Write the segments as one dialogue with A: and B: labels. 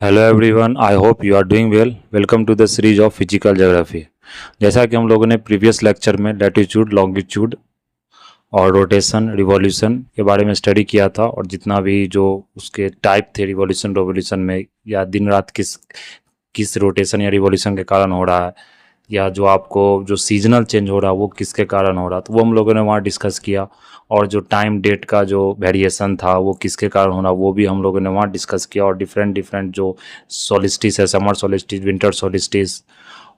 A: Hello everyone, I hope you are doing well. Welcome to the series of physical geography. जैसा कि हम लोगों ने प्रीवियस लेक्चर में लैटिट्यूड, लॉन्गिट्यूड और रोटेशन, रिवॉल्यूशन के बारे में स्टडी किया था, और जितना भी जो उसके टाइप थे रिवॉल्यूशन रिवॉल्यूशन में, या दिन रात किस किस रोटेशन या रिवॉल्यूशन के कारण हो रहा है, या जो आपको जो सीजनल चेंज हो रहा है वो किसके कारण हो रहा है, तो वो हम लोगों ने वहाँ डिस्कस किया। और जो टाइम डेट का जो वेरिएशन था वो किसके कारण हो रहा वो भी हम लोगों ने वहाँ डिस्कस किया। और डिफरेंट डिफरेंट जो सोलिस्टिस है, समर सोलिस्टिस, विंटर सोलिस्टिस,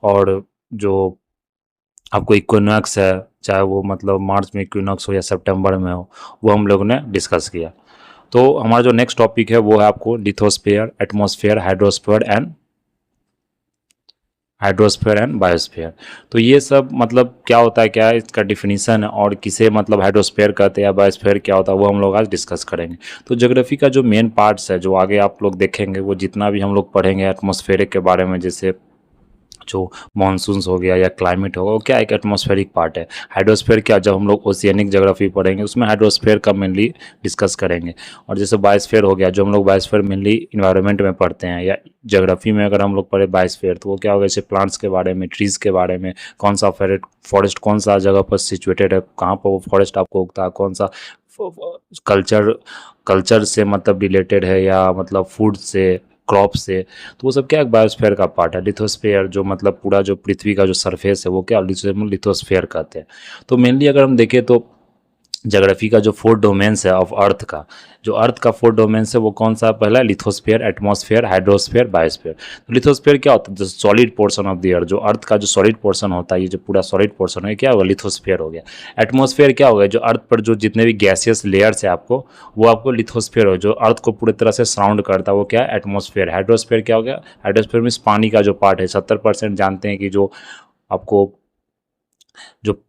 A: और जो आपको इक्विनॉक्स है, चाहे वो मतलब मार्च में इक्विनॉक्स हो या सितंबर में हो, वो हम लोगों ने डिस्कस किया। तो हमारा जो नेक्स्ट टॉपिक है वो है आपको lithosphere, atmosphere, hydrosphere and biosphere. तो ये सब मतलब क्या होता है, क्या है इसका डिफिनीशन है, और किसे मतलब हाइड्रोस्फीयर कहते हैं या बायोस्फीयर क्या होता है, वो हम लोग आज डिस्कस करेंगे। तो ज्योग्राफी का जो मेन पार्ट्स है, जो आगे आप लोग देखेंगे, वो जितना भी हम लोग पढ़ेंगे एटमॉस्फेरिक के बारे में, जैसे जो मॉनसून्स हो गया या क्लाइमेट होगा, वो क्या एक एटमॉस्फेरिक पार्ट है। हाइड्रोस्फीयर क्या, जब हम लोग ओशियनिक ज्योग्राफी पढ़ेंगे उसमें हाइड्रोस्फीयर का मेनली डिस्कस करेंगे। और जैसे बायोस्फीयर हो गया, जो हम लोग बायोस्फीयर मेनली इन्वायरमेंट में पढ़ते हैं, या ज्योग्राफी में अगर हम लोग पढ़े बायोस्फीयर, तो वो क्या होगा, जैसे प्लांट्स के बारे में, ट्रीज़ के बारे में, कौन सा फॉरेस्ट कौन सा जगह पर सिचुएटेड है, कहाँ पर वो फॉरेस्ट आपको उगता है, कौन सा कल्चर कल्चर से मतलब रिलेटेड है, या मतलब फूड से, क्रॉप से। तो वो सब क्या एक बायोस्फीयर का पार्ट है। लिथोस्फीयर जो मतलब पूरा जो पृथ्वी का जो सरफेस है, वो क्या लिथोस्फीयर कहते हैं। तो मेनली अगर हम देखें तो ज्योग्राफी का जो 4 डोमेन्स है ऑफ अर्थ का, जो अर्थ का 4 डोमेन्स है, वो कौन सा, पहला लिथोस्फीयर, एटमॉस्फेयर, हाइड्रोस्फीयर, बायोस्फीयर। तो लिथोस्फीयर क्या होता है, जो सॉलिड पोर्शन ऑफ द अर्थ, जो अर्थ का जो सॉलिड पोर्शन होता है, ये जो पूरा सॉलिड पोर्शन है, क्या होगा, लिथोस्फीयर हो गया। एटमॉस्फेयर क्या होगा, जो अर्थ पर जो जितने भी गैसियस लेयर्स है आपको, वो आपको लिथोस्फीयर हो, जो अर्थ को पूरी तरह से सराउंड करता है, वो क्या है, एटमॉस्फेयर। हाइड्रोस्फीयर क्या हो गया, हाइड्रोस्फीयर में पानी का जो पार्ट है, 70% जानते हैं कि जो आपको जो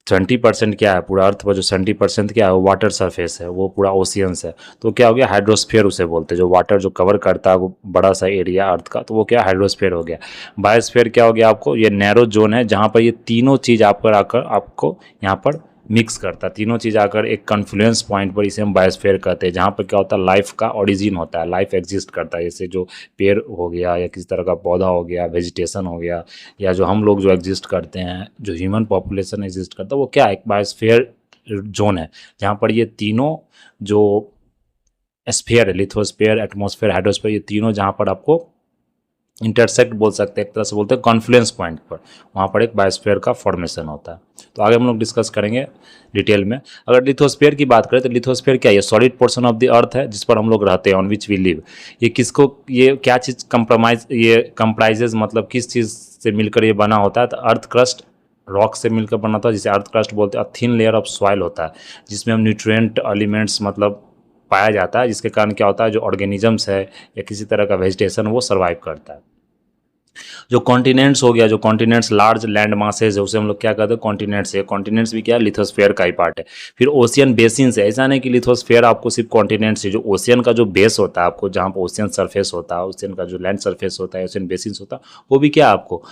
A: 20% क्या है, पूरा अर्थ पर जो 70% क्या है, वो वाटर सरफेस है, वो पूरा ओशियंस है। तो क्या हो गया, हाइड्रोस्फीयर उसे बोलते हैं, जो वाटर जो कवर करता है वो बड़ा सा एरिया अर्थ का, तो वो क्या हाइड्रोस्फीयर हो गया। बायोस्फीयर क्या हो गया, आपको ये नैरो जोन है, जहाँ पर ये तीनों चीज़ आकर आकर आपको यहाँ पर मिक्स करता है, तीनों चीज़ आकर एक कन्फ्लुएंस पॉइंट पर, इसे हम बायोस्फीयर कहते हैं, जहाँ पर क्या होता है, लाइफ का ओरिजिन होता है, लाइफ एग्जिस्ट करता है। जैसे जो पेड़ हो गया, या किसी तरह का पौधा हो गया, वेजिटेशन हो गया, या जो हम लोग जो एग्जिस्ट करते हैं, जो ह्यूमन पॉपुलेशन एग्जिस्ट करता है, वो क्या एक बायोस्फीयर जोन है, जहाँ पर ये तीनों जो स्फीयर है, लिथोस्फीयर, एटमॉस्फेयर, हाइड्रोस्फीयर, ये तीनों जहाँ पर आपको इंटरसेक्ट बोल सकते हैं, एक तरह से बोलते हैं कॉन्फ्लुएंस पॉइंट पर, वहाँ पर एक बायोस्फीयर का फॉर्मेशन होता है। तो आगे हम लोग डिस्कस करेंगे डिटेल में। अगर लिथोस्फीयर की बात करें तो लिथोस्फीयर क्या है, ये सॉलिड पोर्शन ऑफ द अर्थ है जिस पर हम लोग रहते हैं, ऑन विच वी लिव। ये किसको, ये क्या चीज़ कंप्राइजेज मतलब किस चीज़ से मिलकर ये बना होता है, तो अर्थ क्रस्ट रॉक से मिलकर बना होता है, जिसे अर्थ क्रस्ट बोलते हैं। थिन लेयर ऑफ सॉइल होता है, जिसमें हम न्यूट्रिएंट एलिमेंट्स मतलब पाया जाता है, जिसके कारण क्या होता है, जो ऑर्गेनिजम्स है या किसी तरह का वेजिटेशन, वो सर्वाइव करता है। जो कॉन्टिनेंट्स हो गया, जो कॉन्टिनेंट्स लार्ज लैंड मासेज है, उसे हम लोग क्या कहते हैं, कॉन्टिनेंट्स है। कॉन्टिनेंट्स भी क्या है, लिथोस्फीयर का ही पार्ट है। फिर ओशियन बेसिन्स है, ऐसा नहीं कि लिथोस्फीयर आपको सिर्फ कॉन्टिनेंट्स है, जो ओशियन का जो बेस होता है आपको, जहाँ पर ओशियन सरफेस होता है, ओशियन का जो लैंड सरफेस होता है, ओशियन बेसिन्स होता है, वो भी क्या आपको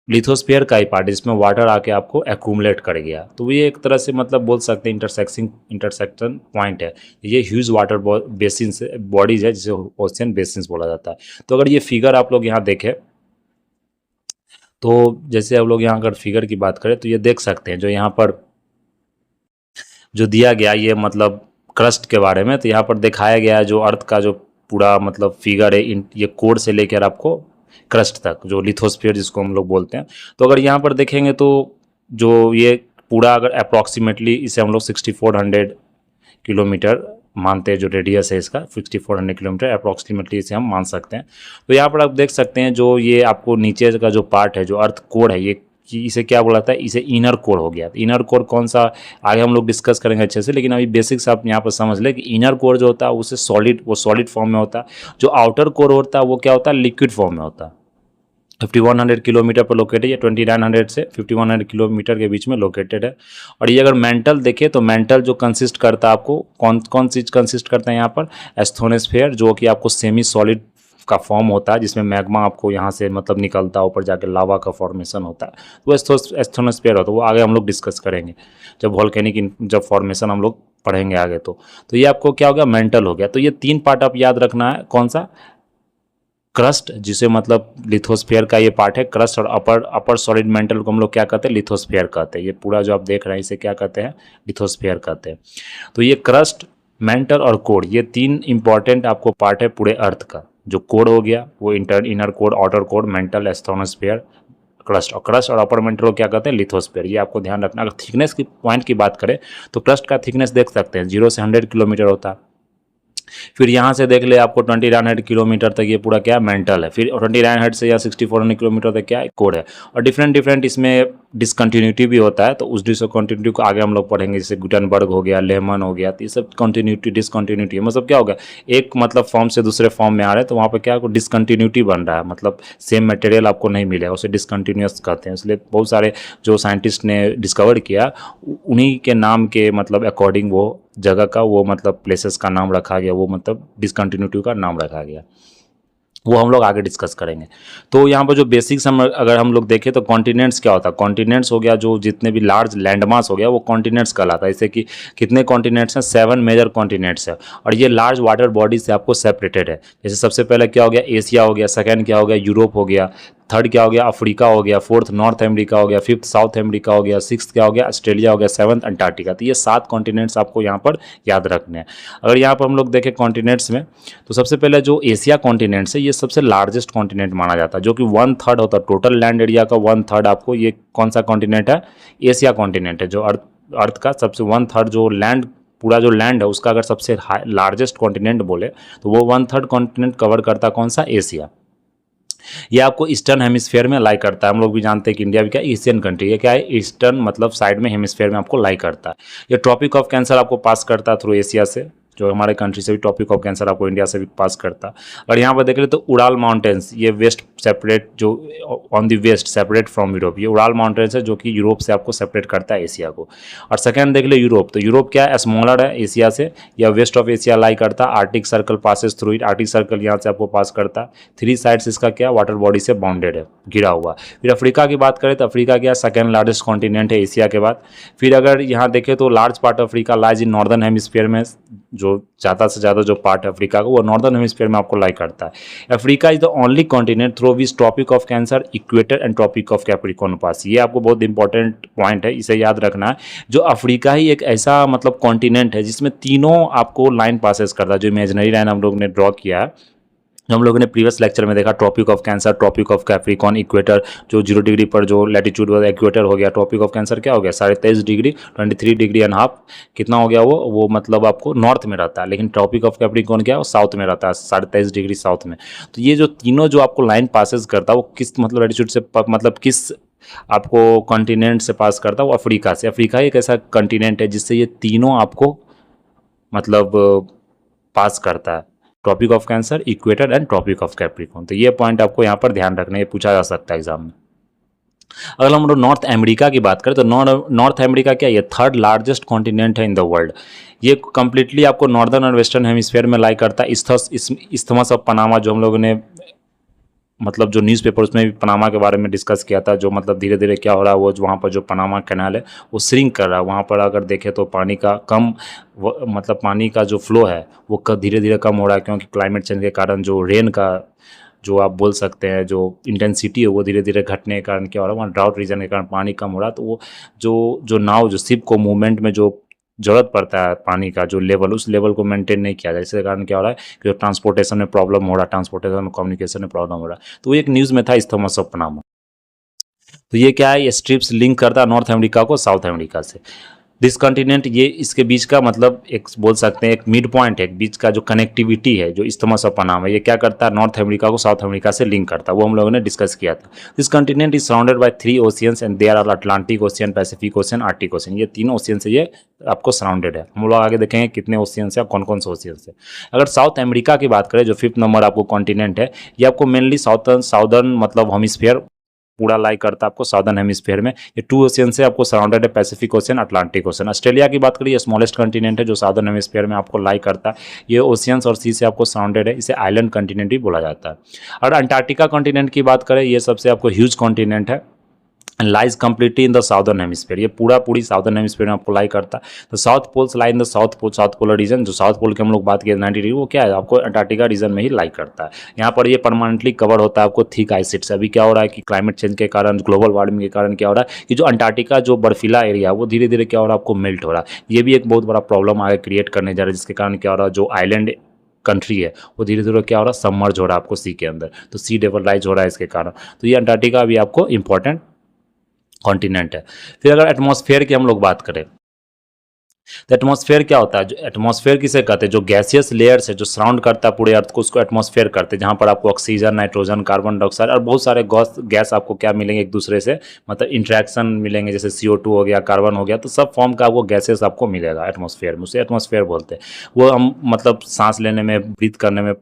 A: लिथोस्फीयर का ही पार्ट है, जिसमें वाटर आके आपको एक्यूमुलेट कर गया। तो ये एक तरह से मतलब बोल सकते हैं इंटरसेक्शन पॉइंट है। ये ह्यूज वाटर बेसिन्स बॉडीज है, जिसे ओशियन बेसिन्स बोला जाता है। तो अगर ये फिगर आप लोग यहाँ देखें, तो जैसे आप लोग यहाँ अगर फिगर की बात करें तो ये देख सकते हैं, जो यहाँ पर जो दिया गया ये मतलब क्रस्ट के बारे में, तो यहाँ पर दिखाया गया है जो अर्थ का जो पूरा मतलब फिगर है, ये कोर से लेकर आपको क्रस्ट तक, जो लिथोस्फीयर जिसको हम लोग बोलते हैं। तो अगर यहाँ पर देखेंगे तो जो ये पूरा अगर अप्रॉक्सीमेटली इसे हम लोग 6400 किलोमीटर मानते हैं, जो रेडियस है इसका 6400 किलोमीटर अप्रॉक्सीमेटली इसे हम मान सकते हैं। तो यहाँ पर आप देख सकते हैं जो ये आपको नीचे का जो पार्ट है, जो अर्थ कोर है, ये कि इसे क्या बोला था, इसे इनर कोर हो गया। इनर कोर कौन सा, आगे हम लोग डिस्कस करेंगे अच्छे से, लेकिन अभी बेसिक्स आप यहाँ पर समझ लें कि इनर कोर जो होता है उसे सॉलिड फॉर्म में होता है। जो आउटर कोर होता है वो क्या होता है, लिक्विड फॉर्म में होता है। 5100 किलोमीटर पर लोकेटेड है, 2900 से 5100 किलोमीटर के बीच में लोकेटेड है। और ये अगर मेंटल देखें तो मेंटल जो कंसिस्ट करता है, आपको कौन कौन चीज़ कंसिस्ट करता है यहाँ पर, एस्थोनोस्फेयर, जो कि आपको सेमी सॉलिड का फॉर्म होता है, जिसमें मैग्मा आपको यहाँ से मतलब निकलता है, ऊपर जाके लावा का फॉर्मेशन होता है, तो एस्थोनोस्फेयर होता है। वो आगे हम लोग डिस्कस करेंगे जब वॉल्केनिक जब फॉर्मेशन हम लोग पढ़ेंगे आगे। तो ये आपको क्या हो गया, मेंटल हो गया। तो ये 3 पार्ट आप याद रखना है, कौन सा, क्रस्ट, जिसे मतलब लिथोस्फीयर का ये पार्ट है, क्रस्ट और अपर सॉलिड मेंटल को हम लोग क्या कहते हैं, लिथोस्फीयर कहते हैं। ये पूरा जो आप देख रहे हैं इसे क्या कहते हैं, लिथोस्फीयर कहते हैं। तो ये क्रस्ट, मेंटल और कोर, ये तीन इंपॉर्टेंट आपको पार्ट है पूरे अर्थ का। जो कोर हो गया वो inner core, outer core, mantle, asthenosphere, crust और अपर मेंटल को क्या कहते हैं, लिथोस्फीयर। ये आपको ध्यान रखना। अगर थिकनेस की पॉइंट की बात करें तो क्रस्ट का थिकनेस देख सकते हैं 0 से 100 किलोमीटर होता है। फिर यहाँ से देख ले आपको 2900 किलोमीटर तक ये पूरा क्या मेंटल है। फिर 2900 से या 6400 किलोमीटर तक क्या है, कोर है। और डिफरेंट इसमें डिसकंटिन्यूटी भी होता है, तो उस डिसकंटिन्यूटी को आगे हम लोग पढ़ेंगे। जैसे गुटनबर्ग हो गया, लेमन हो गया, तो ये सब कंटिन्यूटी डिसकंटिन्यूटी है। मतलब क्या होगा, एक मतलब फॉर्म से दूसरे फॉर्म में आ रहे हैं तो वहाँ पर क्या डिसकंटिन्यूटी बन रहा है, मतलब सेम मटेरियल आपको नहीं मिलेगा, उसे डिसकंटिन्यूस कहते हैं। इसलिए बहुत सारे जो साइंटिस्ट ने डिस्कवर किया उन्हीं के नाम के मतलब अकॉर्डिंग वो जगह का वो मतलब प्लेसेस का नाम रखा गया, वो मतलब डिसकंटिन्यूटी का नाम रखा गया। वो हम लोग आगे डिस्कस करेंगे। तो यहाँ पर जो बेसिक्स अगर हम लोग देखें तो कॉन्टिनेंट्स क्या होता है, कॉन्टिनेंट्स हो गया जो जितने भी लार्ज लैंडमास हो गया वो कॉन्टिनेंट्स कहलाता है। जैसे कि कितने कॉन्टिनेंट्स हैं, 7 मेजर कॉन्टिनेंट्स है और ये लार्ज वाटर बॉडी से आपको सेपरेटेड है। जैसे सबसे पहले क्या हो गया, एशिया हो गया, सेकेंड क्या हो गया, यूरोप हो गया, थर्ड क्या हो गया, अफ्रीका हो गया, फोर्थ नॉर्थ अमेरिका हो गया, फिफ्थ साउथ अमेरिका हो गया, सिक्स क्या हो गया, ऑस्ट्रेलिया हो गया, सेवंथ अंटार्कटिका। तो ये 7 कॉन्टिनेंट्स आपको यहाँ पर याद रखने हैं। अगर यहाँ पर हम लोग देखें कॉन्टिनेंट्स में तो सबसे पहले जो एशिया कॉन्टिनेंट्स है ये सबसे लार्जेस्ट कॉन्टिनेंट माना जाता है, जो कि 1/3 होता है टोटल लैंड एरिया का। 1/3 आपको ये कौन सा कॉन्टिनेंट है, एशिया कॉन्टिनेंट है, जो अर्थ का सबसे 1/3 जो लैंड, पूरा जो लैंड है उसका अगर सबसे लार्जेस्ट कॉन्टिनेंट बोले तो वो 1/3 कॉन्टिनेंट कवर करता कौन सा, एशिया। ये आपको ईस्टर्न हेमिस्फीयर में लाई करता है। हम लोग भी जानते हैं कि इंडिया भी क्या एशियन कंट्री है, क्या है, ईस्टर्न मतलब साइड में हेमिस्फीयर में आपको लाई करता है। ये ट्रॉपिक ऑफ कैंसर आपको पास करता है थ्रू एशिया से, जो हमारे कंट्री से भी टॉपिक ऑफ कैंसर आपको इंडिया से भी पास करता है। और यहाँ पर देख ले तो उड़ाल माउंटेन्स, ये वेस्ट सेपरेट, जो on the west separate from Europe, ये उड़ाल माउंटेन्स है जो कि यूरोप से आपको सेपरेट करता है एशिया को। और सेकंड देख ले यूरोप, तो यूरोप क्या है, स्मॉलर है एशिया से, या वेस्ट ऑफ एशिया लाई करता है। Arctic circle passes through it, Arctic circle यहाँ से आपको पास करता है। 3 साइड्स इसका क्या वाटर बॉडी से बाउंडेड है, घिरा हुआ। फिर अफ्रीका की बात करें तो अफ्रीका क्या सेकंड लार्जेस्ट कॉन्टिनेंट है एशिया के बाद। फिर अगर यहाँ देखें तो large part of Africa lies in northern hemisphere में, जो ज़्यादा से ज़्यादा जो पार्ट है अफ्रीका का वो नॉर्दर्न हेमिस्फीयर में आपको लाई करता है। Africa is the only continent through which tropic of cancer, equator and tropic of capricorn pass. ये आपको बहुत इंपॉर्टेंट पॉइंट है, इसे याद रखना है। जो अफ्रीका ही एक ऐसा मतलब कॉन्टिनेंट है जिसमें तीनों आपको लाइन पासेस करता है। जो इमेजिनरी लाइन हम लोग ने ड्रॉ किया है, जो हम लोगों ने प्रीवियस लेक्चर में देखा, Tropic of Cancer, Tropic of Capricorn, equator, जो 0 डिग्री पर जो लैटिट्यूड वाला इक्वेटर हो गया। ट्रॉपिक ऑफ कैंसर क्या हो गया, 23.5 डिग्री, 23 डिग्री एंड हाफ, कितना हो गया वो मतलब आपको नॉर्थ में रहता है। लेकिन ट्रॉपिक ऑफ कैप्रिकॉर्न क्या है, वो साउथ में रहता है, 23.5 डिग्री साउथ में। तो ये जो तीनों जो आपको लाइन पासेस करता है वो किस मतलब लैटिट्यूड से, मतलब किस आपको कॉन्टिनेंट से पास करता है, वो अफ्रीका से। अफ्रीका एक ऐसा कॉन्टिनेंट है जिससे ये तीनों आपको मतलब पास करता है, Tropic of cancer, equator and tropic of Capricorn. तो ये पॉइंट आपको यहाँ पर ध्यान रखना है, ये पूछा जा सकता है एग्जाम में। अगर हम लोग नॉर्थ अमेरिका की बात करें तो नॉर्थ अमेरिका क्या है, ये 3rd लार्जेस्ट कॉन्टिनेंट है इन द वर्ल्ड। ये कंप्लीटली आपको नॉर्दर्न और वेस्टर्न हेमिस्फीयर में लाई करता है। इस्थमस ऑफ पनामा, जो हम लोगों ने मतलब जो न्यूज़पेपर उसमें भी पनामा के बारे में डिस्कस किया था, जो मतलब धीरे धीरे क्या हो रहा है, वो वहाँ पर जो पनामा कैनाल है वो श्रिंक कर रहा है। वहाँ पर अगर देखें तो पानी का मतलब पानी का जो फ्लो है वो धीरे धीरे कम हो रहा है, क्योंकि क्लाइमेट चेंज के कारण जो रेन का जो आप बोल सकते हैं जो इंटेंसिटी है वो धीरे धीरे घटने के कारण क्या हो रहा है, वहाँ ड्राउट रीजन के कारण पानी कम हो रहा है। तो वो जो नाव, जो शिप को मूवमेंट में जो जरूरत पड़ता है पानी का जो लेवल, उस लेवल को मेंटेन नहीं किया जाए। इसके कारण क्या हो रहा है कि ट्रांसपोर्टेशन में प्रॉब्लम हो रहा है, ट्रांसपोर्टेशन में कम्युनिकेशन में प्रॉब्लम हो रहा है। तो एक न्यूज़ में था इस्थमस ऑफ पनामा। तो ये क्या है, ये स्ट्रिप्स लिंक करता है नॉर्थ अमेरिका को साउथ अमेरिका से। दिस कॉन्टिनेंट, ये इसके बीच का मतलब एक बोल सकते हैं एक मिड पॉइंट है, बीच का जो कनेक्टिविटी है, जो इस्थमस ऑफ पनामा, ये क्या करता है, नॉर्थ अमेरिका को साउथ अमेरिका से लिंक करता है। वो हम लोगों ने डिस्कस किया था। This continent is surrounded by 3 oceans and there are Atlantic Ocean, Pacific Ocean, Arctic Ocean. ये 3 ओशियन से ये आपको सराउंडेड है। हम लोग आगे देखेंगे कितने ओशियन से, कौन कौन से ओशियन से। अगर साउथ अमेरिका की बात करें, जो 5th नंबर आपको कॉन्टिनेंट है, ये आपको मेनली साउदर्न मतलब हेमिस्फीयर पूरा लाई करता है आपको साउदर्न हेमिस्फीयर में। ये 2 ओशियन से आपको सराउंडेड है, Pacific ocean, Atlantic ocean. Australia की बात करिए, स्मॉलेस्ट कंटिनेंट है जो साउदर्न हेमिस्फीयर में आपको लाई करता है। ये ओशियंस और सी से आपको सराउंडेड है, इसे आइलैंड कंटिनेंट भी बोला जाता है। और अंटार्कटिका कॉन्टिनेंट की बात करें, ये सबसे आपको ह्यूज कॉन्टिनेंट है। Lies completely in the southern hemisphere, ये पूरा पूरी साउदर्न हेमिस्फीयर में आपको लाई करता है। तो south poles lie in the south polar region, जो साउथ पोल की हम लोग बात किए 90 डिग्री, वो क्या है आपको अंटार्कटिका रीजन में ही लाई करता है। यहाँ पर ये परमानेंटली कवर होता है आपको थिक आइस शीट से। अभी क्या हो रहा है कि क्लाइमेट चेंज के कारण, ग्लोबल वार्मिंग के कारण क्या हो रहा है कि जो अंटार्कटिका जो बर्फीला एरिया है वो धीरे धीरे क्या हो रहा है आपको मेल्ट हो रहा है। ये भी एक बहुत बड़ा प्रॉब्लम आगे क्रिएट करने जा रहा है, जिसके कारण क्या हो रहा है जो आइलैंड कंट्री है वो धीरे धीरे क्या हो रहा है सबमर्ज हो रहा है आपको सी के अंदर, तो सी लेवल राइज हो रहा है इसके कारण। तो ये अंटार्कटिका भी आपको इंपॉर्टेंट कॉन्टिनेंट है। फिर अगर एटमॉस्फेयर की हम लोग बात करें, तो एटमॉस्फेयर क्या होता है, जो एटमॉस्फेयर किसे कहते हैं, जो गैसियस लेयर्स है जो सराउंड करता है पूरे अर्थ को, उसको एटमॉस्फेयर करते हैं, जहाँ पर आपको ऑक्सीजन, नाइट्रोजन, कार्बन डाइऑक्साइड और बहुत सारे गैस आपको क्या मिलेंगे एक दूसरे से, मतलब इंट्रैक्शन मिलेंगे, जैसे CO2 हो गया, कार्बन हो गया, तो सब फॉर्म का आपको गैसेस आपको मिलेगा एटमॉस्फेयर में, उसे एटमॉस्फेयर बोलते हैं। वो हम मतलब सांस लेने में, ब्रीथ करने में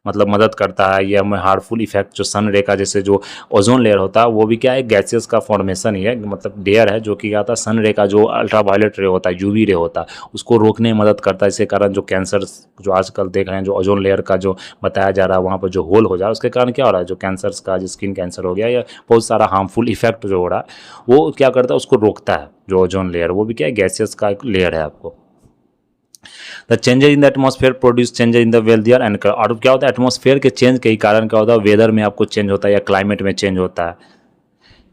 A: मतलब मदद करता है। ये हमें हार्मफुल इफेक्ट जो सन रे का, जैसे जो ओजोन लेयर होता है वो भी क्या है गैसेस का फॉर्मेशन ही है, मतलब लेयर है जो कि क्या होता है सन रे का जो अल्ट्रावायलेट रे होता है, UV रे होता है, उसको रोकने में मदद करता है। इसके कारण जो कैंसर जो आजकल देख रहे हैं, जो ओजोन लेयर का जो बताया जा रहा है वहाँ पर जो होल हो जा रहा है, उसके कारण क्या हो रहा है जो कैंसर्स का, जो स्किन कैंसर हो गया या बहुत सारा हार्मफुल इफेक्ट जो हो रहा है वो क्या करता है उसको रोकता है। जो ओजोन लेयर वो भी क्या है गैसेस का एक लेयर है आपको। The changes in the atmosphere produce changes in the weather and, और क्या होता है एटमॉस्फेयर के चेंज के ही कारण क्या होता है वेदर में आपको चेंज होता है या क्लाइमेट में चेंज होता है।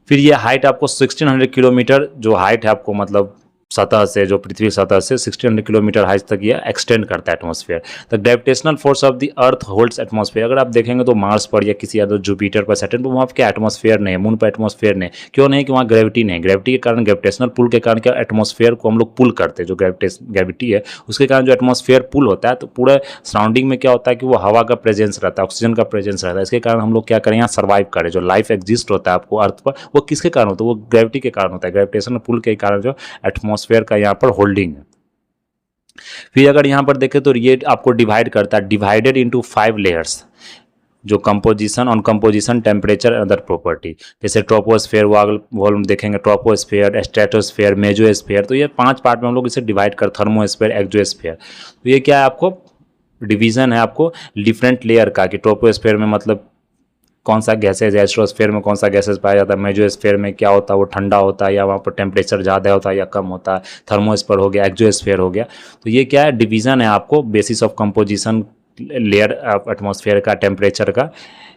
A: फिर ये हाइट आपको 1600 किलोमीटर जो हाइट है आपको, मतलब सतह से, जो पृथ्वी सतह से 1600 किलोमीटर हाइट तक ये एक्सटेंड करता है atmosphere. The gravitational force of the earth holds atmosphere. अगर आप देखेंगे तो मार्स पर या किसी अदर जुपिटर पर, सैटर्न पर, वहाँ पर क्या एटमॉस्फेयर नहीं है, मून पर एटमॉस्फेयर नहीं। क्यों नहीं कि वहाँ ग्रेविटी नहीं है। ग्रेविटी के कारण, ग्रेविटेशनल पुल के कारण क्या एटमॉस्फेयर को हम लोग पुल करते हैं, जो ग्रेविटी है उसके कारण जो एटमॉस्फेयर पुल होता है, तो पूरे सराउंडिंग में क्या होता है कि वो हवा का प्रेजेंस रहता है, ऑक्सीजन का प्रेजेंस रहता है। इसके कारण हम लोग क्या करें यहाँ सर्वाइव करें, जो लाइफ एग्जिस्ट होता है आपको अर्थ पर, वो किसके कारण होता है, वो ग्रेविटी के कारण होता है। ग्रेविटेशनल पुल के कारण जो एटमॉस्फेयर का यहाँ पर होल्डिंग है। फिर अगर यहाँ पर देखें तो ये आपको डिवाइड करता है, डिवाइडेड इनटू 5 लेयर्स, जो composition, on composition, temperature, other property. जैसे ट्रोपोस्फेयर, वो हम देखेंगे ट्रोपोस्फेयर, स्ट्रेटोस्फेयर, मेजोस्फेयर, तो ये 5 पार्ट में हम लोग इसे डिवाइड कर, थर्मोस्फेयर, एक्सोस्फेयर। तो ये क्या है आपको डिवीजन है आपको डिफरेंट लेयर का, कि ट्रोपोस्फेयर में मतलब कौन सा गैसेज है, एस्ट्रोस्फेयर में कौन सा गैसेज पाया जाता है, मेजोस्फेयर में क्या होता है वो ठंडा होता है या वहाँ पर टेम्परेचर ज़्यादा होता है या कम होता है, थर्मोस्फेयर हो गया, एक्सोस्फेयर हो गया। तो ये क्या है डिवीज़न है आपको basis of composition, layer of atmosphere का, टेम्परेचर का,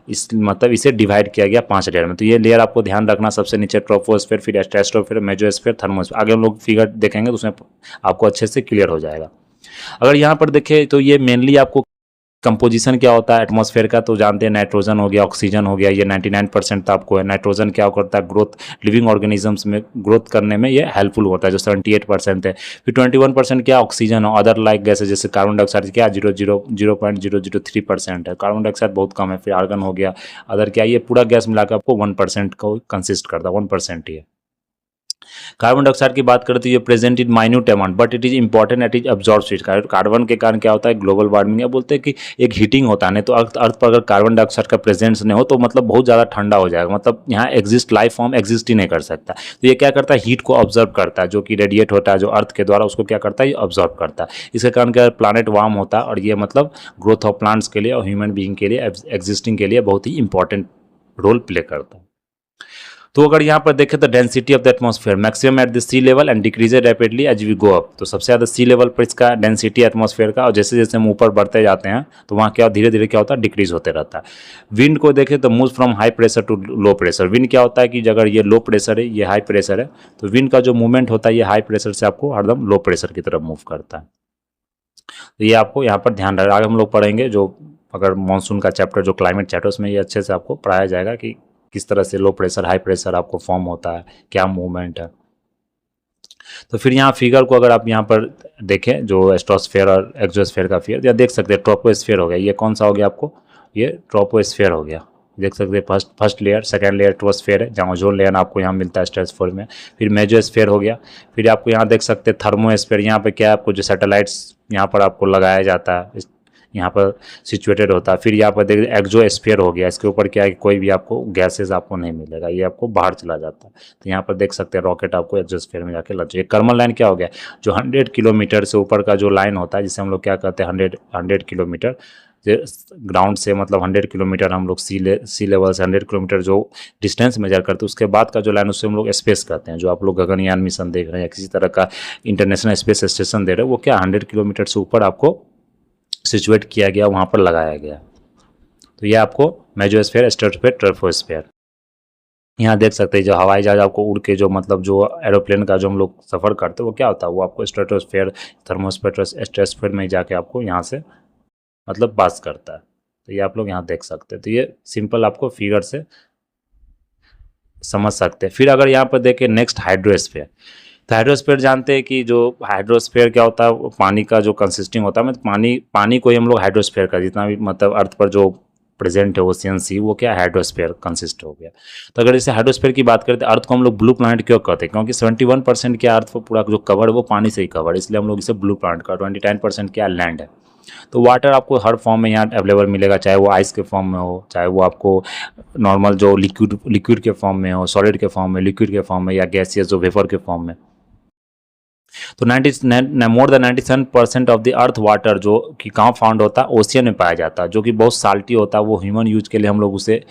A: इस मतलब इसे डिवाइड किया गया 5 लेयर में। तो ये लेयर आपको ध्यान रखना, सबसे नीचे ट्रोपोस्फेयर, फिर स्ट्रेटोस्फेयर, मेजोस्फेयर, थर्मोस्फेयर। आगे हम लोग फिगर देखेंगे तो उसमें आपको अच्छे से क्लियर हो जाएगा। अगर यहाँ पर देखें तो ये मेनली आपको कंपोजिशन क्या होता है एटमॉस्फेयर का, तो जानते हैं नाइट्रोजन हो गया, ऑक्सीजन हो गया, ये 99% आपको है। नाइट्रोजन क्या करता है ग्रोथ, लिविंग ऑर्गेनिजम्स में ग्रोथ करने में ये हेल्पफुल होता है, जो 78% है। फिर 21% क्या ऑक्सीजन हो, अदर लाइक गैसेज जैसे कार्बन डाइऑक्साइड क्या 0.003% है, कार्बन डाइऑक्साइड बहुत कम है। फिर आर्गन हो गया, अदर क्या, ये पूरा गैस मिलाकर आपको 1% को कंसिस्ट करता है, 1% ही है। कार्बन डाइऑक्साइड की बात करें तो ये present in minute amount but it is important at is absorb heat. Carbon के कारण क्या होता है ग्लोबल वार्मिंग है, बोलते हैं कि एक हीटिंग होता है, नहीं तो अर्थ पर अगर कार्बन डाइऑक्साइड का प्रेजेंस नहीं हो तो मतलब बहुत ज़्यादा ठंडा हो जाएगा, मतलब यहाँ एग्जिस्ट लाइफ फॉर्म एग्जिस्ट ही नहीं कर सकता। तो ये क्या करता है हीट को ऑब्जर्व करता है, जो कि रेडिएट होता है जो अर्थ के द्वारा, उसको क्या करता है ये ऑब्जर्व करता है। इसके कारण क्या प्लानट वार्म होता है, और ये मतलब ग्रोथ ऑफ प्लांट्स के लिए और ह्यूमन बीइंग के लिए, एग्जिस्टिंग के लिए बहुत ही इंपॉर्टेंट रोल प्ले करता है। तो अगर यहाँ पर देखें तो density of the atmosphere maximum at the sea level and decreased rapidly as we go up. तो सबसे ज़्यादा सी लेवल पर इसका डेंसिटी एटमॉस्फेयर का, और जैसे जैसे हम ऊपर बढ़ते जाते हैं तो वहाँ क्या धीरे धीरे क्या होता है डिक्रीज होते रहता है। विंड को देखें तो move from high pressure to low pressure. Wind क्या होता है कि अगर ये लो प्रेशर है, ये हाई प्रेशर है, तो विंड का जो मूवमेंट होता है ये हाई प्रेशर से आपको हरदम लो प्रेशर की तरफ मूव करता है। तो ये आपको यहाँ पर ध्यान रखना। आगे हम लोग पढ़ेंगे जो अगर मानसून का चैप्टर जो क्लाइमेट चैप्टर, उसमें ये अच्छे से आपको पढ़ाया जाएगा कि किस तरह से लो प्रेशर हाई प्रेशर आपको फॉर्म होता है, क्या मूवमेंट है। तो फिर यहाँ फिगर को अगर आप यहाँ पर देखें जो एस्ट्रोस्फेयर और एक्सोस्फेयर का फिगर, या देख सकते हैं ट्रोपोस्फेयर हो गया, ये कौन सा हो गया आपको, ये ट्रोपोस्फेयर हो गया, देख सकते हैं first layer, second layer troposphere है, जहाँ ओजोन लेयर आपको यहाँ मिलता है स्ट्रेटोस्फेयर में। फिर मेजोस्फेयर हो गया, फिर आपको यहाँ देख सकते हैं थर्मोस्फेयर, यहाँ पे क्या है आपको जो सैटेलाइट्स यहाँ पर आपको लगाया जाता है, यहाँ पर सिचुएटेड होता है। फिर यहाँ पर देखिए एक्सोस्फीयर हो गया, इसके ऊपर क्या है कि कोई भी आपको गैसेज आपको नहीं मिलेगा, ये आपको बाहर चला जाता है। तो यहाँ पर देख सकते हैं रॉकेट आपको एक्सोस्फीयर में जाके लग जाए। कर्मल लाइन क्या हो गया, जो 100 किलोमीटर से ऊपर का जो लाइन होता है, जिसे हम लोग क्या कहते हैं 100 किलोमीटर, ग्राउंड से मतलब 100 किलोमीटर हम लोग सी लेवल से 100 किलोमीटर जो डिस्टेंस मेजर करते हैं, उसके बाद का जो लाइन उससे हम लोग स्पेस कहते हैं। जो आप लोग गगनयान मिशन देख रहे हैं या किसी तरह का इंटरनेशनल स्पेस स्टेशन दे रहे हैं, वो क्या 100 किलोमीटर से ऊपर आपको सिचुएट किया गया, वहाँ पर लगाया गया। तो ये आपको मेसोस्फीयर, स्ट्रेटोस्फीयर, ट्रोपोस्फीयर। यहाँ देख सकते हैं जो हवाई जहाज आपको उड़ के जो मतलब जो एरोप्लेन का जो हम लोग सफ़र करते हैं वो क्या होता है, वो आपको स्ट्रेटोस्फीयर, थर्मोस्फीयर, स्ट्रेटोस्फीयर में जाके आपको यहाँ से मतलब पास करता है। तो ये आप लोग यहाँ देख सकते हैं। तो ये सिंपल आपको फिगर से समझ सकते हैं। फिर अगर यहाँ पर देखें नेक्स्ट हाइड्रोस्फीयर, तो हाइड्रोस्फीयर जानते हैं कि जो हाइड्रोस्फीयर क्या होता है, वो पानी का जो कंसिस्टिंग होता है, मतलब पानी को ही हम लोग हाइड्रोस्फीयर का, जितना भी मतलब अर्थ पर जो प्रेजेंट है ओशियन सी, वो क्या हाइड्रोस्फीयर कंसिस्ट हो गया। तो अगर इसे हाइड्रोस्फीयर की बात करें तो अर्थ को हम लोग ब्लू प्लैनेट क्यों कहते हैं, क्योंकि 71% क्या अर्थ पर पूरा जो कवर है वो पानी से ही कवर है, इसलिए हम लोग इसे ब्लू प्लैनेट का। 29% क्या लैंड है। तो वाटर आपको हर फॉर्म में यहाँ अवेलेबल मिलेगा, चाहे वो आइस के फॉर्म में हो, चाहे वो आपको नॉर्मल जो लिक्विड के फॉर्म में हो, सॉलिड के फॉर्म में, लिक्विड के फॉर्म में, या गैसियस जो वेपर के फॉर्म में। तो more than 97% of the earth water जो कि कहाँ फाउंड होता है, ओशियन में पाया जाता है, जो कि बहुत साल्टी होता है। वो ह्यूमन यूज के लिए हम लोग उसे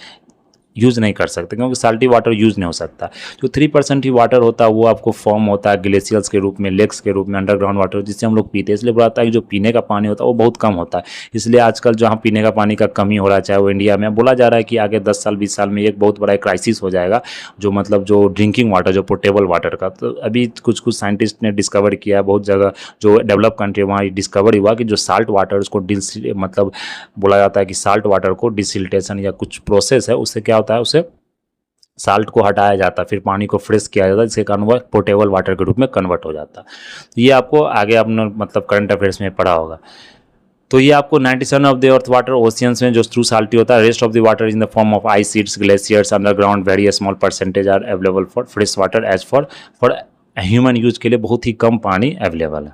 A: यूज़ नहीं कर सकते, क्योंकि साल्टी वाटर यूज़ नहीं हो सकता। जो 3% ही वाटर होता है वो आपको फॉर्म होता है ग्लेशियर्स के रूप में, लेक्स के रूप में, अंडरग्राउंड वाटर, जिससे हम लोग पीते हैं। इसलिए बताता है कि जो पीने का पानी होता है वो बहुत कम होता है। इसलिए आजकल जहाँ पीने का पानी का कमी हो रहा है, चाहे वो इंडिया में, बोला जा रहा है कि आगे 10 साल 20 साल में एक बहुत बड़ा क्राइसिस हो जाएगा, जो मतलब जो ड्रिंकिंग वाटर, जो पोर्टेबल वाटर का। तो अभी कुछ साइंटिस्ट ने डिस्कवर किया है बहुत जगह, जो डेवलप कंट्री वहाँ डिस्कवर हुआ कि जो साल्ट वाटर उसको मतलब बोला जाता है कि साल्ट वाटर को डिसिल्टेशन या कुछ प्रोसेस है, उससे क्या होता है, उसे साल्ट को हटाया जाता है, फिर पानी को फ्रेश किया जाता है, जिसके कारण वह पोर्टेबल वाटर के रूप में कन्वर्ट हो जाता है। तो ये आपको आगे आपने मतलब करंट अफेयर्स में पढ़ा होगा। तो ये आपको 97 of the earth water oceans में जो थ्रू साल्टी होता है, rest of the water in the form of ice sheets, glaciers, underground very small percentage are available for fresh water, as for human use के लिए बहुत ही कम पानी available है।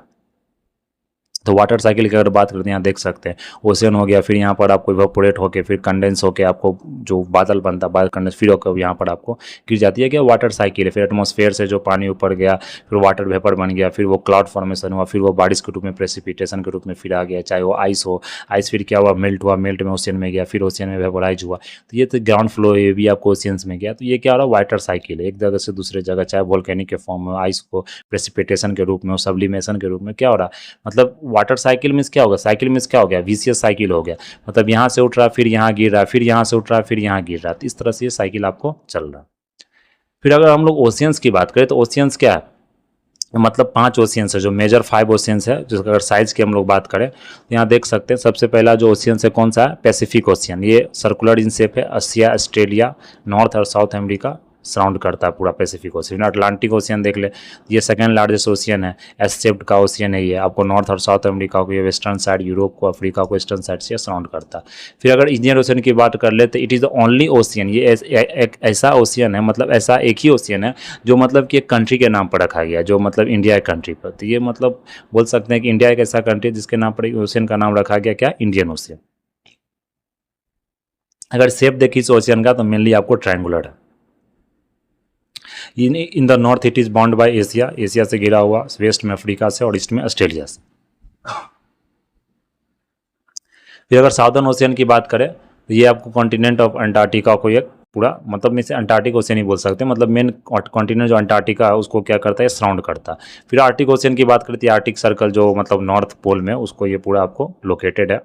A: तो वाटर साइकिल की अगर बात करते हैं, यहाँ देख सकते हैं ओशियन हो गया, फिर यहाँ पर आपको इवेपोरेट होकर फिर कंडेंस होकर आपको जो बादल बनता है, बादल कंडेंस फिर होकर यहाँ पर आपको गिर जाती है, क्या वाटर साइकिल है। फिर एटमॉस्फेयर से जो पानी ऊपर गया, फिर वाटर वेपर बन गया, फिर वो क्लाउड फॉर्मेशन हुआ, फिर वो बारिश के रूप में, प्रेसिपिटेशन के रूप में फिर आ गया, चाहे वो आइस हो, आइस फिर क्या हुआ, मेल्ट हुआ, मेल्ट में ओशियन में गया, फिर ओशियन में वेपोराइज हुआ। तो ये तो ग्राउंड फ्लो, ये भी आपको ओशियंस में गया। तो ये क्या हो रहा है, वाटर साइकिल है, एक जगह से दूसरे जगह, चाहे वोल्केनिक के फॉर्म में, आइस को प्रेसिपिटेशन के रूप में, सब्लिमेशन के रूप में, क्या हो रहा है, मतलब वाटर साइकिल में क्या होगा, साइकिल में क्या हो गया, विशियस साइकिल हो गया। मतलब यहाँ से उठ रहा, फिर यहाँ गिर रहा, फिर यहाँ से उठ रहा, फिर यहाँ गिर रहा। तो इस तरह से ये साइकिल आपको चल रहा। फिर अगर हम लोग ओशियंस की बात करें तो ओशियंस क्या है, मतलब 5 ओशियंस है, जो मेजर 5 ओशियंस है, जिसका अगर साइज की हम लोग बात करें तो यहाँ देख सकते हैं। सबसे पहला जो ओशियंस है कौन सा है, पैसिफिक ओशियन। ये सर्कुलर इन शेप है, एशिया, ऑस्ट्रेलिया, नॉर्थ और साउथ अमेरिका सराउंड करता है पूरा पैसिफिक ओशियन। अटलांटिक ओशियन देख ले, ये सेकंड लार्जेस्ट ओशियन है, एस शेप्ड का ओशियन है। ये आपको नॉर्थ और साउथ अमेरिका को, ये वेस्टर्न साइड, यूरोप को, अफ्रीका को ईस्टर्न साइड से सराउंड करता है। फिर अगर इंडियन ओशियन की बात कर ले तो it is the only ocean, ये एक ऐसा ओशियन है, मतलब ऐसा एक ही ओशियन है जो मतलब कि एक कंट्री के नाम पर रखा गया, जो मतलब इंडिया कंट्री पर। तो ये मतलब बोल सकते हैं कि इंडिया एक ऐसा कंट्री जिसके नाम पर ओशियन का नाम रखा गया, क्या, इंडियन ओशियन। अगर शेप देखिए इस ओशियन का तो मेनली आपको ट्रायंगुलर है। In the north it is bound by Asia, Asia से घिरा हुआ, वेस्ट में अफ्रीका से और ईस्ट में ऑस्ट्रेलिया से। फिर अगर साउदर्न ओशियन की बात करें तो ये आपको कॉन्टिनेंट ऑफ अंटार्कटिका को एक पूरा, मतलब इसे अंटार्कटिक ओशियन ही बोल सकते हैं, मतलब मेन कॉन्टिनेंट जो अंटार्कटिका है उसको क्या करता है, सराउंड करता है। फिर आर्टिक ओशियन की बात करते हैं, आर्टिक सर्कल जो मतलब नॉर्थ पोल में, उसको ये पूरा आपको लोकेटेड है।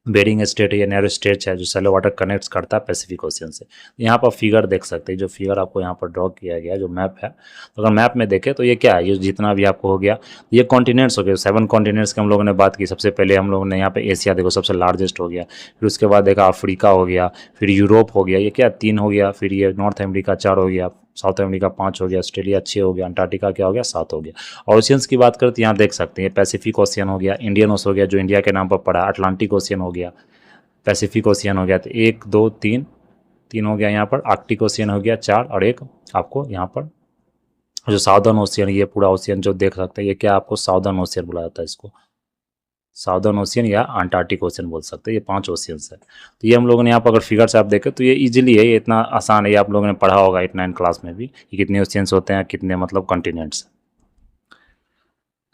A: बेरिंग स्टेट या नैरो स्टेट है जो सैलो वाटर कनेक्ट्स करता है पैसिफिक ओशियन से। यहाँ पर फिगर देख सकते हैं, जो फिगर आपको यहाँ पर ड्रॉ किया गया है, जो मैप है। तो अगर मैप में देखें तो ये क्या है, ये जितना भी आपको हो गया, ये कॉन्टिनेंट्स हो गए। 7 कॉन्टिनेंट्स की हम लोगों ने बात की। सबसे पहले हम लोगों ने यहाँ पे एशिया देखो सबसे लार्जेस्ट हो गया, फिर उसके बाद देखा अफ्रीका हो गया, फिर यूरोप हो गया, ये क्या 3 हो गया, फिर ये नॉर्थ अमेरिका 4 हो गया, साउथ अमेरिका 5 हो गया, ऑस्ट्रेलिया 6 हो गया, अंटार्कटिका क्या हो गया 7 हो गया। ओशियंस की बात करते यहाँ देख सकते हैं, पैसिफिक ओशियन हो गया, इंडियन ओशन हो गया जो इंडिया के नाम पर पड़ा, अटलांटिक ओशियन हो गया, पैसिफिक ओशियन हो गया, तो 1 2 3 हो गया। यहाँ पर आर्कटिक ओशियन हो गया 4, और एक आपको यहाँ पर जो साउदर्न ओशियन, ये पूरा ओशियन जो देख सकते हैं, ये क्या आपको साउदर्न ओशियन बोला जाता है, इसको साउदर्न ओशियन या अंटार्कटिक ओशियन बोल सकते हैं। ये 5 ओशियंस है। तो ये हम लोगों ने यहाँ पर अगर फिगर से आप देखें तो ये इजीली है, ये इतना आसान है, ये आप लोगों ने पढ़ा होगा 8 9 क्लास में भी कि कितने ओशियंस होते हैं, कितने मतलब कॉन्टिनेंट्स।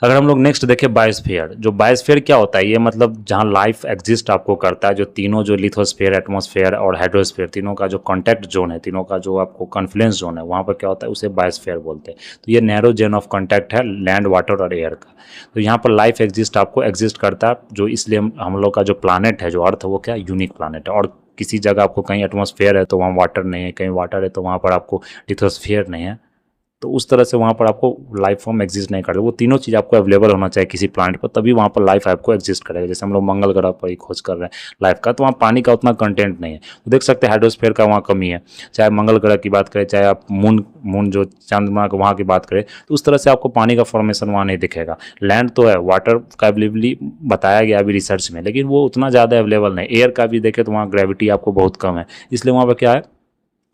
A: अगर हम लोग नेक्स्ट देखें बायोस्फीयर, जो बायोस्फीयर क्या होता है, ये मतलब जहाँ लाइफ एग्जिस्ट आपको करता है, जो तीनों जो लिथोस्फीयर, एटमॉस्फेयर और हाइड्रोस्फीयर, तीनों का जो कॉन्टैक्ट जोन है, तीनों का जो आपको कॉन्फ्लुएंस जोन है, वहाँ पर क्या होता है, उसे बायोस्फीयर बोलते हैं। तो ये नैरो जोन ऑफ कॉन्टैक्ट है लैंड, वाटर और एयर का। तो यहाँ पर लाइफ एग्जिस्ट आपको एग्जिस्ट करता है, जो इसलिए हम लोग का जो प्लानट है, जो अर्थ है, वो क्या यूनिक प्लानट है। और किसी जगह आपको कहीं एटमॉस्फेयर है तो वहाँ वाटर नहीं है, कहीं वाटर है तो वहाँ पर आपको लिथोस्फीयर नहीं है। तो उस तरह से वहाँ पर आपको लाइफ फॉर्म एग्जिस्ट नहीं करता। वो तीनों चीज़ आपको अवेलेबल होना चाहिए किसी प्लांट पर, तभी वहाँ पर लाइफ आपको एग्जिस्ट करेगा। जैसे हम लोग मंगल ग्रह पर ही खोज कर रहे हैं लाइफ का, तो वहाँ पानी का उतना कंटेंट नहीं है, तो देख सकते हैं हाइड्रोस्फीयर का वहाँ कमी है। चाहे मंगल ग्रह की बात करें, चाहे आप मून जो चंद्रमा का वहाँ की बात करें, तो उस तरह से आपको पानी का फॉर्मेशन वहाँ नहीं दिखेगा। लैंड तो है, वाटर का अवेलेबली बताया गया अभी रिसर्च में, लेकिन वो उतना ज़्यादा अवेलेबल नहीं। एयर का भी देखें तो वहाँ ग्रेविटी आपको बहुत कम है, इसलिए वहाँ पर क्या है,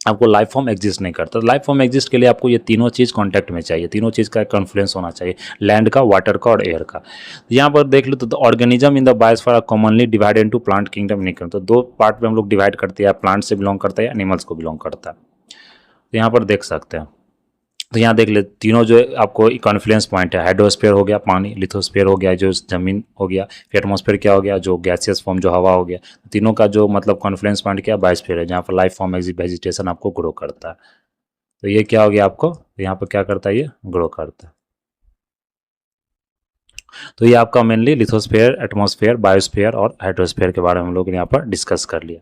A: आपको लाइफ फॉर्म एग्जिस्ट नहीं करता। लाइफ फॉर्म एग्जिस्ट के लिए आपको ये तीनों चीज़ कांटेक्ट में चाहिए, तीनों चीज़ का कॉन्फ्लुएंस होना चाहिए, लैंड का, वाटर का और एयर का। यहाँ पर देख लो तो organism in the biosphere are commonly divide into plant kingdom, निकल तो दो पार्ट में हम लोग डिवाइड करते हैं, प्लांट से बिलोंग करता है या एनिमल्स को बिलोंग करता है। तो यहाँ पर देख सकते हैं, तो यहाँ देख ले तीनों जो आपको कॉन्फ्लुएंस पॉइंट है, हाइड्रोस्फीयर हो गया पानी, लिथोस्फीयर हो गया जो जमीन हो गया, फिर एटमॉस्फेयर क्या हो गया, जो गैसियस फॉर्म जो हवा हो गया। तीनों का जो मतलब कॉन्फ्लुएंस पॉइंट क्या, बायोस्फीयर है, जहाँ पर लाइफ फॉर्म वेजिटेशन आपको ग्रो करता है। तो ये क्या हो गया आपको, यहाँ पर क्या करता है, ये ग्रो करता है। तो ये आपका मेनली लिथोस्फीयर, एटमॉस्फेयर, बायोस्फीयर और हाइड्रोस्फीयर के बारे में हम लोग यहाँ पर डिस्कस कर लिया।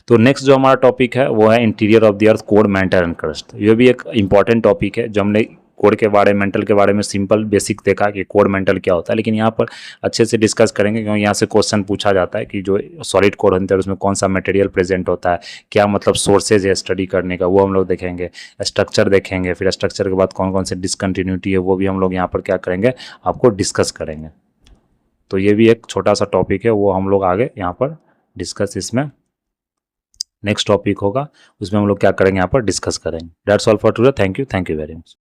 A: तो नेक्स्ट जो हमारा टॉपिक है वो है interior of the earth, core, mental and crust. ये भी एक इंपॉर्टेंट टॉपिक है, जो हमने कोर के बारे में, मेंटल के बारे में सिंपल बेसिक देखा कि कोर मेंटल क्या होता है, लेकिन यहाँ पर अच्छे से डिस्कस करेंगे, क्योंकि यहाँ से क्वेश्चन पूछा जाता है कि जो सॉलिड कोर होता है उसमें कौन सा मटेरियल प्रेजेंट होता है, क्या मतलब सोर्सेज है स्टडी करने का, वो हम लोग देखेंगे। स्ट्रक्चर देखेंगे, फिर स्ट्रक्चर के बाद कौन कौन से डिसकंटिन्यूटी है वो भी हम लोग यहाँ पर क्या करेंगे, आपको डिस्कस करेंगे। तो ये भी एक छोटा सा टॉपिक है, वो हम लोग आगे यहाँ पर डिस्कस, इसमें नेक्स्ट टॉपिक होगा उसमें हम लोग क्या करेंगे, यहाँ पर डिस्कस करेंगे। That's all for today, thank you very much.